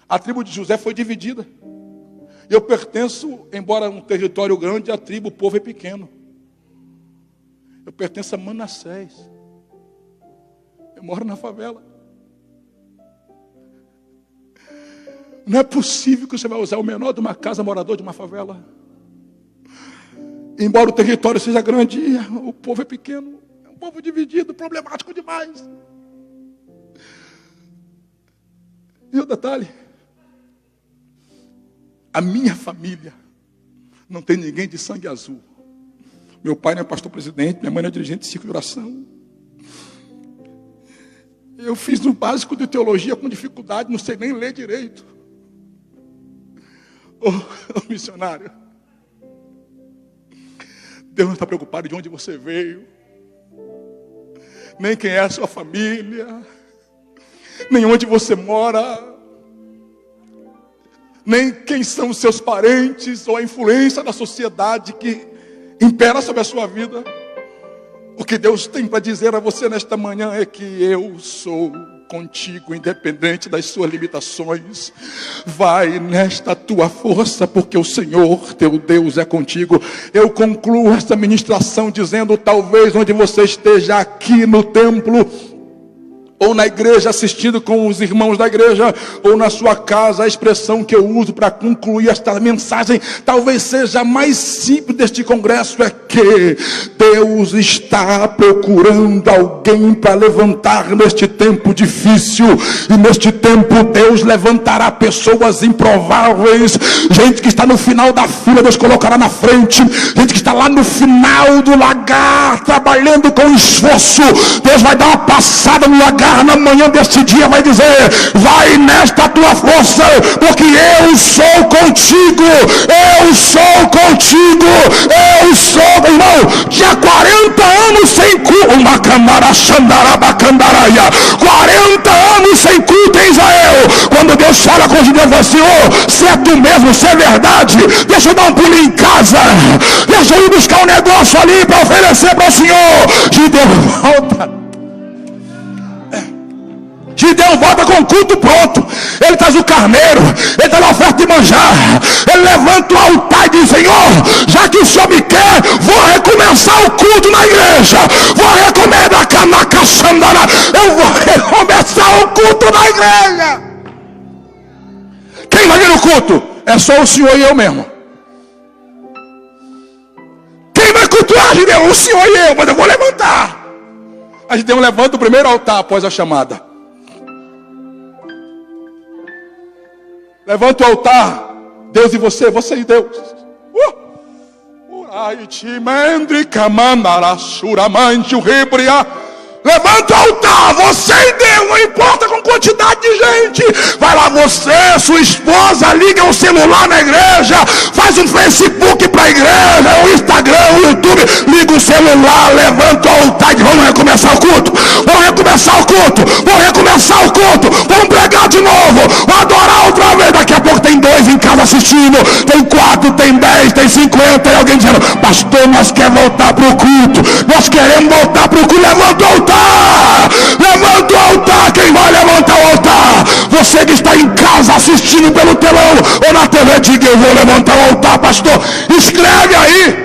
A tribo de José foi dividida. Eu pertenço, embora um território grande, a tribo, o povo é pequeno. Eu pertenço a Manassés. Eu moro na favela. Não é possível que você vai usar o menor de uma casa, morador de uma favela. Embora o território seja grande, o povo é pequeno, é um povo dividido, problemático demais. E o detalhe, a minha família não tem ninguém de sangue azul. Meu pai não é pastor presidente, minha mãe não é dirigente de ciclo de oração. Eu fiz no básico de teologia com dificuldade, não sei nem ler direito. Ô missionário, Deus não está preocupado de onde você veio, nem quem é a sua família, nem onde você mora, nem quem são os seus parentes ou a influência da sociedade que impera sobre a sua vida. O que Deus tem para dizer a você nesta manhã é que eu sou contigo, independente das suas limitações. Vai nesta tua força, porque o Senhor, teu Deus, é contigo. Eu concluo esta ministração dizendo, talvez onde você esteja aqui no templo, ou na igreja assistindo com os irmãos da igreja, ou na sua casa, a expressão que eu uso para concluir esta mensagem, talvez seja a mais simples deste congresso, é que Deus está procurando alguém para levantar neste tempo difícil, e neste tempo Deus levantará pessoas improváveis, gente que está no final da fila, Deus colocará na frente, gente que está lá no final do lagar, trabalhando com esforço, Deus vai dar uma passada no lagar, na manhã deste dia vai dizer, vai nesta tua força, porque eu sou contigo, eu sou contigo, eu sou, irmão. Tinha 40 anos sem culto, 40 anos sem culto em Israel. Quando Deus fala com os judeus, fala assim, se é tu mesmo, se é verdade, deixa eu dar um pulo em casa, deixa eu ir buscar um negócio ali para oferecer para o Senhor. Gideão volta. Gideão volta com o culto pronto. Ele traz o carneiro, ele traz a oferta de manjar, ele levanta o altar e diz, Senhor, já que o Senhor me quer, vou recomeçar o culto na igreja, vou recomeçar o culto na igreja. Quem vai vir no culto? É só o Senhor e eu mesmo. Quem vai cultuar, Gideão? O Senhor e eu, mas eu vou levantar. A Gideão levanta o primeiro altar após a chamada. Levanta o altar, Deus e você e Deus. Levanta o altar, você e Deus, não importa com quantidade de gente. Vai lá você, sua esposa, liga o celular na igreja, faz um Facebook para a igreja, o Instagram, o YouTube, liga o celular, levanta o altar e diz, vamos recomeçar o culto, vamos recomeçar o culto, vamos recomeçar o culto, vamos pregar de novo, vamos adorar outra vez. Daqui a pouco tem 2 em casa assistindo, tem 4, tem 10, tem 50, e alguém dizendo, pastor, nós queremos voltar para o culto, nós queremos voltar para o culto. Levanta o altar. Levanta o altar. Quem vai levantar o altar? Você que está em casa assistindo pelo telão ou na TV, diga, eu vou levantar o altar, pastor. Escreve aí.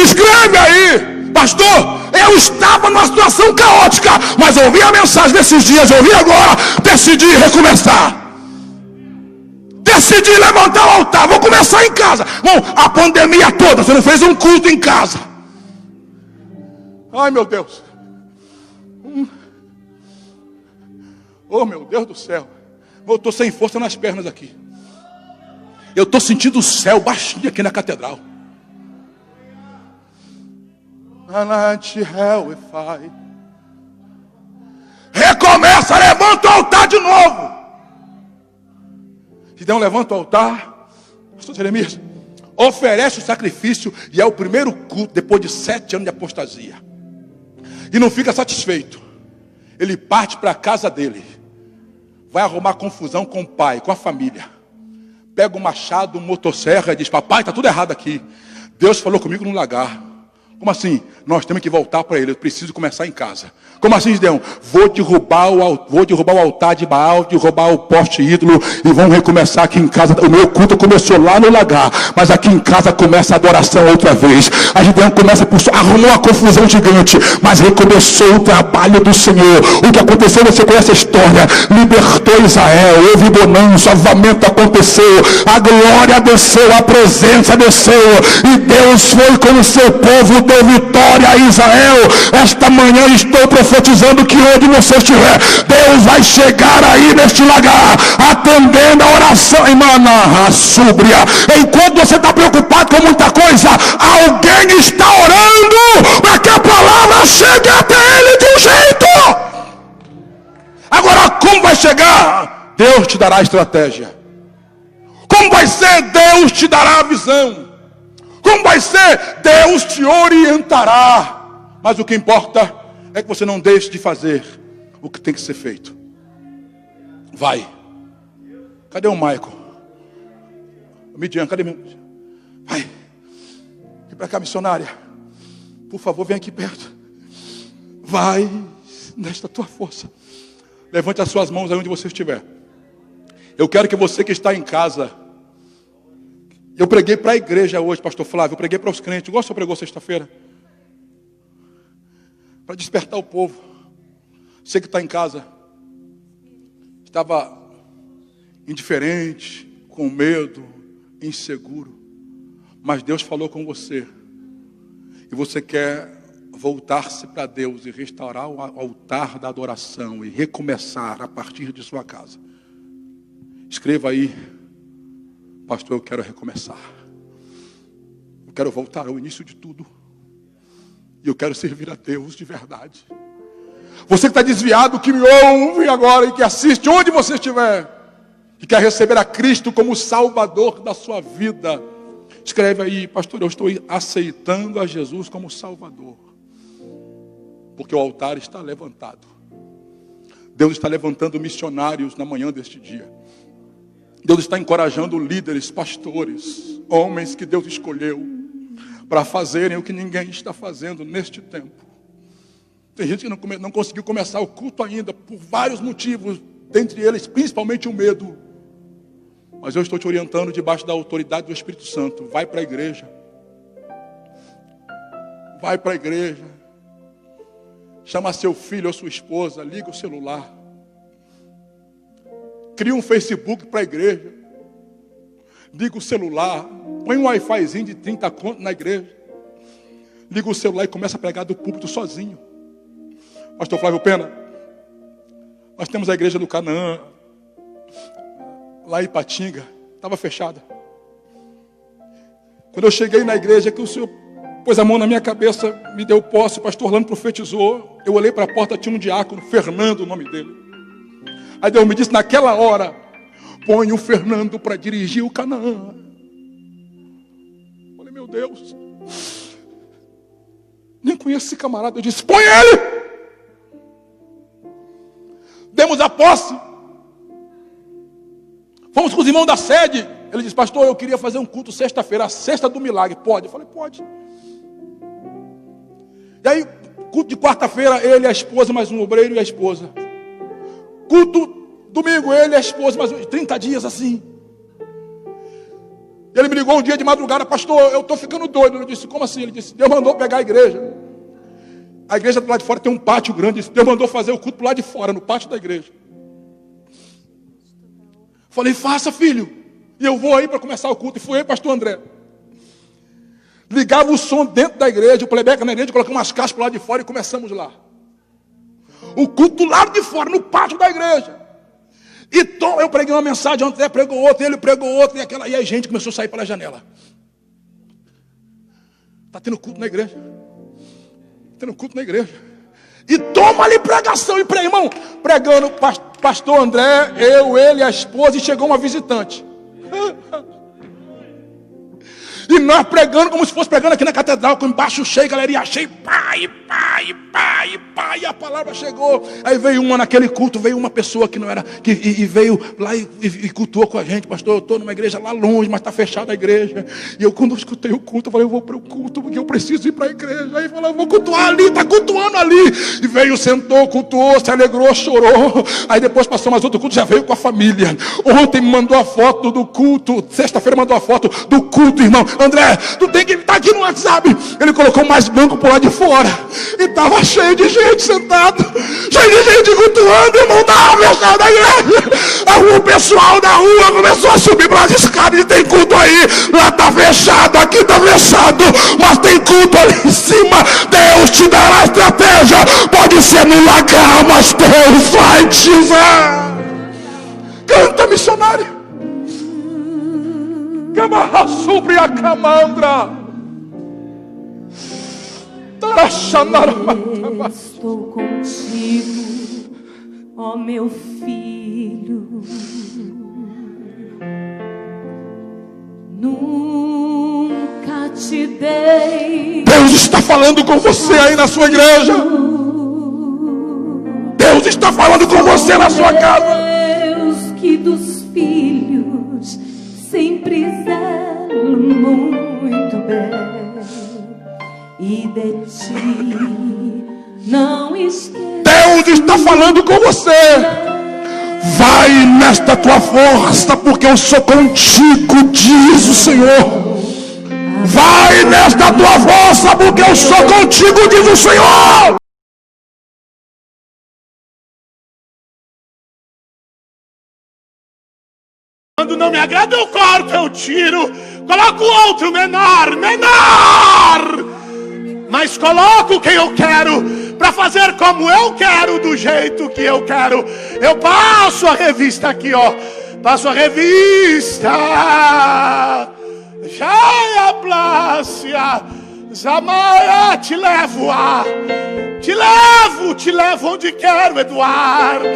Escreve aí, pastor. Eu estava numa situação caótica, mas ouvi a mensagem desses dias, ouvi agora, decidi recomeçar. Decidi levantar o altar, vou começar em casa. Bom, a pandemia toda, você não fez um culto em casa. Ai, meu Deus. Oh, meu Deus do céu. Eu estou sem força nas pernas aqui. Eu estou sentindo o céu baixinho aqui na catedral. Recomeça, levanta o altar de novo. Gideão levanta o altar. Pastor Jeremias, oferece o sacrifício. E é o primeiro culto depois de 7 anos de apostasia. E não fica satisfeito. Ele parte para a casa dele. Vai arrumar confusão com o pai, com a família. Pega um machado, um motosserra e diz, papai, está tudo errado aqui. Deus falou comigo no lagar. Como assim? Nós temos que voltar para ele. Eu preciso começar em casa. Como assim, Gideão? Vou derrubar o altar de Baal, derrubar o poste ídolo e vamos recomeçar aqui em casa. O meu culto começou lá no lagar, mas aqui em casa começa a adoração outra vez. A Gideão começa arrumou uma confusão gigante, mas recomeçou o trabalho do Senhor. O que aconteceu, você conhece a história. Libertou Israel, houve bonança, avivamento aconteceu, a glória desceu, a presença desceu, e Deus foi com o seu povo, deu vitória a Israel. Esta manhã estou profetizando que onde você estiver, Deus vai chegar aí neste lugar, atendendo a oração, irmã súbria. Enquanto você está preocupado com muita coisa, alguém está orando para que a palavra chegue até ele de um jeito. Agora, como vai chegar? Deus te dará a estratégia. Como vai ser? Deus te dará a visão. Como vai ser? Deus te orientará. Mas o que importa é que você não deixe de fazer o que tem que ser feito. Vai. Cadê o Michael? Midian, cadê meu? Vai. Vem para cá, missionária. Por favor, vem aqui perto. Vai nesta tua força. Levante as suas mãos aí onde você estiver. Eu quero que você que está em casa. Eu preguei para a igreja hoje, pastor Flávio. Eu preguei para os crentes. Igual o senhor pregou sexta-feira. Para despertar o povo. Você que está em casa. Estava indiferente, com medo, inseguro. Mas Deus falou com você. E você quer voltar-se para Deus e restaurar o altar da adoração e recomeçar a partir de sua casa. Escreva aí: pastor, eu quero recomeçar. Eu quero voltar ao início de tudo. E eu quero servir a Deus de verdade. Você que está desviado, que me ouve agora e que assiste onde você estiver, que quer receber a Cristo como Salvador da sua vida, escreve aí: pastor, eu estou aceitando a Jesus como Salvador. Porque o altar está levantado. Deus está levantando missionários na manhã deste dia. Deus está encorajando líderes, pastores, homens que Deus escolheu para fazerem o que ninguém está fazendo neste tempo. Tem gente que não conseguiu começar o culto ainda por vários motivos, dentre eles principalmente o medo. Mas eu estou te orientando debaixo da autoridade do Espírito Santo. Vai para a igreja. Vai para a igreja. Chama seu filho ou sua esposa, liga o celular. Cria um Facebook para a igreja. Liga o celular. Põe um Wi-Fizinho de 30 conto na igreja. Liga o celular e começa a pregar do púlpito sozinho. Pastor Flávio Pena, nós temos a igreja do Canaã, lá em Ipatinga, estava fechada. Quando eu cheguei na igreja, que o Senhor pôs a mão na minha cabeça, me deu posse, o pastor Orlando profetizou, eu olhei para a porta, tinha um diácono, Fernando, o nome dele. Aí Deus me disse, naquela hora, põe o Fernando para dirigir o Canaã. Falei, meu Deus, nem conheço esse camarada. Eu disse, põe ele! Demos a posse. Fomos com os irmãos da sede. Ele disse, pastor, eu queria fazer um culto sexta-feira, a sexta do milagre. Pode? Eu falei, pode. E aí, culto de quarta-feira, ele, a esposa, mais um obreiro e a esposa. Culto domingo, ele e a esposa, mais 30 dias assim. Ele me ligou um dia de madrugada, pastor, eu estou ficando doido. Eu disse, como assim? Ele disse, Deus mandou pegar a igreja. A igreja do lado de fora tem um pátio grande. Deus mandou fazer o culto do lado de fora, no pátio da igreja. Falei, faça, filho. E eu vou aí para começar o culto. E fui aí, pastor André. Ligava o som dentro da igreja, o playback na igreja, colocamos umas caixas para o lado de fora e começamos lá. O culto do lado de fora, no pátio da igreja. E eu preguei uma mensagem, André pregou outra, ele pregou outra, e a gente começou a sair pela janela. Está tendo culto na igreja. Tendo culto na igreja. E toma ali pregação. E prega, irmão, pregando, pastor André, eu, ele, a esposa, e chegou uma visitante. E nós pregando como se fosse pregando aqui na catedral, com embaixo cheio, galeria cheia, pá, e a palavra chegou. Aí veio uma naquele culto, veio uma pessoa que não era, e veio lá e cultuou com a gente. Pastor, eu estou numa igreja lá longe, mas está fechada a igreja. E eu, quando eu escutei o culto, eu falei, eu vou para o culto, porque eu preciso ir para a igreja. Aí falou, eu vou cultuar ali, está cultuando ali. E veio, sentou, cultuou, se alegrou, chorou. Aí depois passou mais outro culto, já veio com a família. Ontem me mandou a foto do culto, sexta-feira mandou a foto do culto, irmão. André, tu tem que estar aqui no WhatsApp. Ele colocou mais banco por lá de fora. E estava cheio de gente sentado, cheio de gente cultuando, irmão. Estava fechado a igreja. O pessoal da rua começou a subir para as escadas e tem culto aí. Lá está fechado, aqui está fechado, mas tem culto ali em cima. Deus te dará estratégia. Pode ser no lagar, mas Deus vai te usar. Canta, missionário. Camarra sobre a camandra. Estou contigo, ó meu filho. Nunca te dei. Deus está falando com você aí na sua igreja. Deus está falando com você na sua casa. Deus que dos filhos sempre zelo muito bem. E de ti não esqueça. Deus está falando com você. Vai nesta tua força, porque eu sou contigo, diz o Senhor. Vai nesta tua força, porque eu sou contigo, diz o Senhor. Quando não me agrada eu corto, eu tiro, coloco outro menor. Mas coloco quem eu quero, para fazer como eu quero, do jeito que eu quero. Eu passo a revista aqui, ó. Passo a revista. Jaya Plácia, Zamaia, te levo onde quero, Eduardo.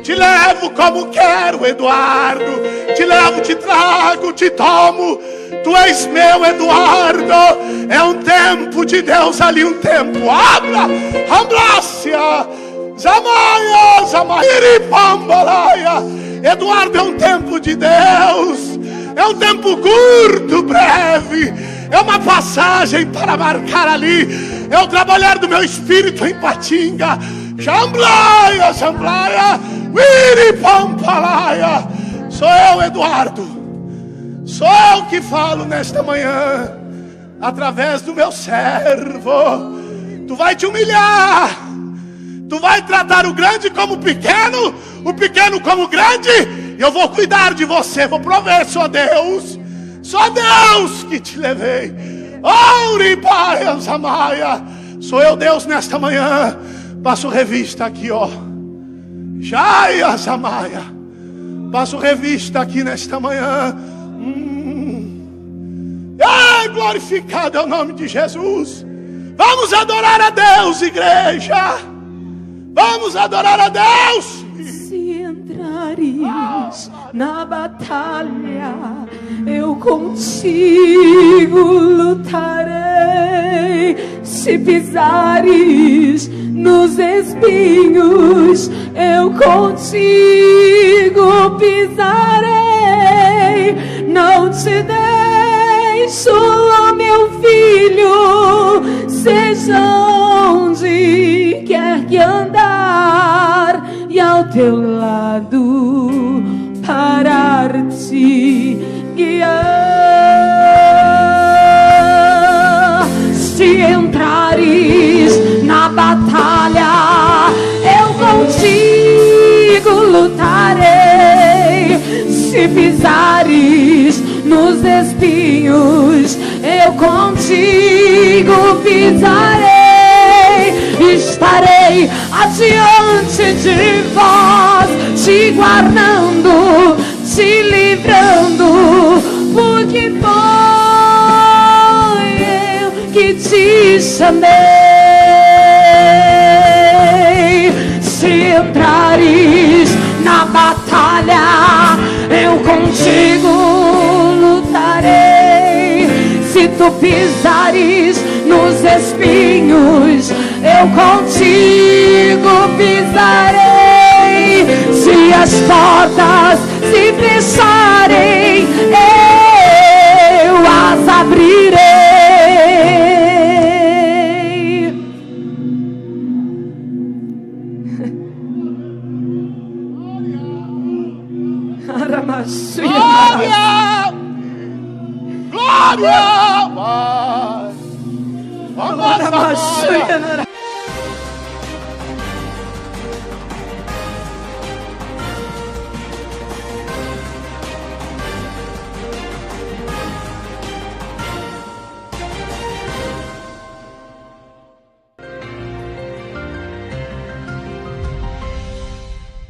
Te levo como quero, Eduardo. Te levo, te trago, te tomo. Tu és meu, Eduardo. É um tempo de Deus ali, um tempo. Abra, Amblácia, Zamaia, Iripambalaia. Eduardo, é um tempo de Deus. É um tempo curto, breve. É uma passagem para marcar ali. É o trabalhar do meu espírito em Patinga. Jamblaia, Wiripampalaia. Sou eu, Eduardo. Sou eu que falo nesta manhã, através do meu servo. Tu vai te humilhar. Tu vai tratar o grande como o pequeno como grande. E eu vou cuidar de você, vou prover, só Deus que te levei. Ouribaia, Zamaia. Sou eu, Deus, nesta manhã. Passo revista aqui, ó. Jaya, Zamaia. Passo revista aqui nesta manhã. Glorificado é o nome de Jesus. Vamos adorar a Deus, igreja. Vamos adorar a Deus. Se entrares na batalha, eu contigo lutarei. Se pisares nos espinhos, eu contigo pisarei. Não te deixo, ó meu filho, seja onde quer que andar, e ao teu lado parar te guiar. Se entrares na batalha, eu contigo lutarei. Se pisares nos espinhos, eu contigo pisarei. Estarei adiante de vós, te guardando, te livrando, porque foi eu que te chamei. Se entrares na batalha, eu contigo lutarei. pisares nos espinhos, eu contigo pisarei. Se as portas se fecharem, eu as abrirei. Glória! Glória! Vai! Glória!